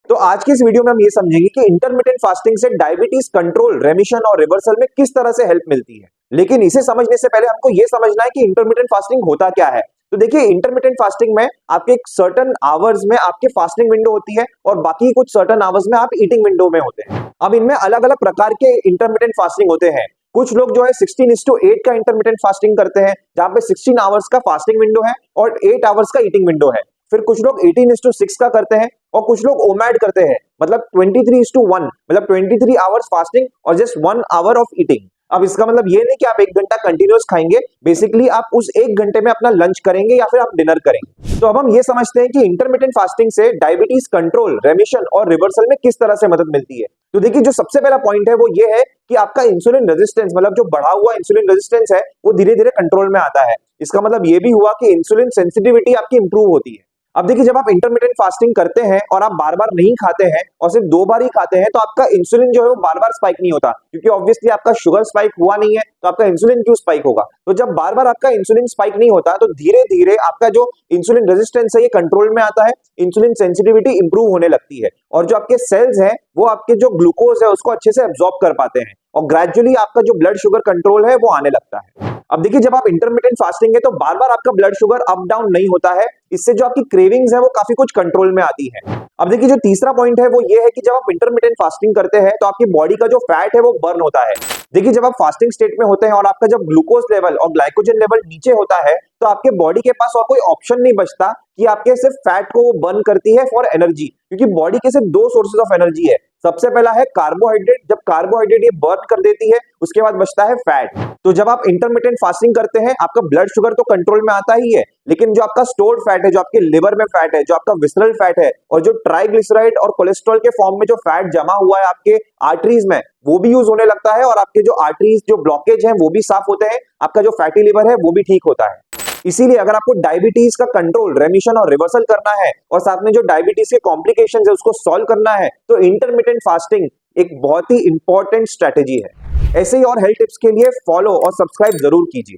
तो आज की इस वीडियो में हम ये समझेंगे कि इंटरमिटेंट फास्टिंग से डायबिटीज कंट्रोल, रेमिशन और रिवर्सल में किस तरह से हेल्प मिलती है। लेकिन इसे समझने से पहले हमको ये समझना है कि इंटरमिटेंट फास्टिंग होता क्या है। तो देखिए, इंटरमिटेंट फास्टिंग में आपके एक सर्टेन आवर्स में आपके फास्टिंग विंडो होती है और बाकी कुछ सर्टेन आवर्स में आप ईटिंग विंडो में होते हैं। अब इनमें अलग अलग प्रकार के इंटरमिटेंट फास्टिंग होते हैं। कुछ लोग जो है 16:8 का इंटरमिटेंट फास्टिंग करते हैं, जहां पे 16 आवर्स का फास्टिंग विंडो है और 8 आवर्स का ईटिंग विंडो है। फिर कुछ लोग 18:6 का करते हैं और कुछ लोग ओमैड करते हैं, मतलब 23:1, मतलब 23 आवर्स फास्टिंग और जस्ट 1 आवर ऑफ ईटिंग। अब इसका मतलब ये नहीं कि आप 1 घंटा कंटिन्यूस खाएंगे, बेसिकली आप उस 1 घंटे में अपना लंच करेंगे या फिर आप डिनर करेंगे। तो अब हम ये समझते हैं कि इंटरमिटेंट फास्टिंग से डायबिटीज कंट्रोल, रेमिशन और रिवर्सल में किस तरह से मदद मिलती है। तो देखिए, जो सबसे पहला पॉइंट है वो ये है कि आपका इंसुलिन रेजिस्टेंस, मतलब जो बढ़ा हुआ इंसुलिन रेजिस्टेंस है, वो धीरे धीरे कंट्रोल में आता है। इसका मतलब ये भी हुआ कि इंसुलिन सेंसिटिविटी आपकी इंप्रूव होती है। अब देखिए, जब आप इंटरमिटेंट फास्टिंग करते हैं और आप बार बार नहीं खाते हैं और सिर्फ 2 बार ही खाते हैं, तो आपका इंसुलिन जो है वो बार बार स्पाइक नहीं होता, क्योंकि ऑब्वियसली आपका शुगर स्पाइक हुआ नहीं है, तो आपका इंसुलिन क्यों स्पाइक होगा। तो जब बार बार आपका इंसुलिन स्पाइक नहीं होता, तो धीरे धीरे आपका जो इंसुलिन रेजिस्टेंस है ये कंट्रोल में आता है, इंसुलिन सेंसिटिविटी इंप्रूव होने लगती है और जो आपके सेल्स हैं वो आपके जो ग्लूकोज है उसको अच्छे से एब्जॉर्ब कर पाते हैं और ग्रेजुअली आपका जो ब्लड शुगर कंट्रोल है वो आने लगता है। अब देखिए, जब आप इंटरमिटेंट फास्टिंग है तो बार बार आपका ब्लड शुगर अप डाउन नहीं होता है, इससे जो आपकी क्रेविंग्स है वो काफी कुछ कंट्रोल में आती है। अब देखिए, जो तीसरा पॉइंट है वो ये है कि जब आप इंटरमिटेंट फास्टिंग करते हैं तो आपकी बॉडी का जो फैट है वो बर्न होता है। देखिए, जब आप फास्टिंग स्टेट में होते हैं और आपका जब ग्लूकोज लेवल और ग्लाइकोजन लेवल नीचे होता है, तो आपके बॉडी के पास और कोई ऑप्शन नहीं बचता कि आपके सिर्फ फैट को वो बर्न करती है फॉर एनर्जी, क्योंकि बॉडी के सिर्फ 2 सोर्सेज ऑफ एनर्जी है। सबसे पहला है कार्बोहाइड्रेट, जब कार्बोहाइड्रेट ये बर्न कर देती है उसके बाद बचता है फैट। तो जब आप इंटरमिटेंट फास्टिंग करते हैं, आपका ब्लड शुगर तो कंट्रोल में आता ही है, लेकिन जो आपका स्टोर्ड फैट है, जो आपके लिवर में फैट है, जो आपका विसरल फैट है और जो ट्राइग्लिसराइड और कोलेस्ट्रॉल के फॉर्म में जो फैट जमा हुआ है आपके आर्टरीज में, वो भी यूज होने लगता है और आपके जो आर्टरीज जो ब्लॉकेज है वो भी साफ होते हैं, आपका जो फैटी लिवर है वो भी ठीक होता है। इसीलिए अगर आपको डायबिटीज का कंट्रोल, रेमिशन और रिवर्सल करना है और साथ में जो डायबिटीज के कॉम्प्लिकेशंस है उसको सॉल्व करना है, तो इंटरमिटेंट फास्टिंग एक बहुत ही इंपॉर्टेंट स्ट्रेटेजी है। ऐसे ही और हेल्थ टिप्स के लिए फॉलो और सब्सक्राइब जरूर कीजिए।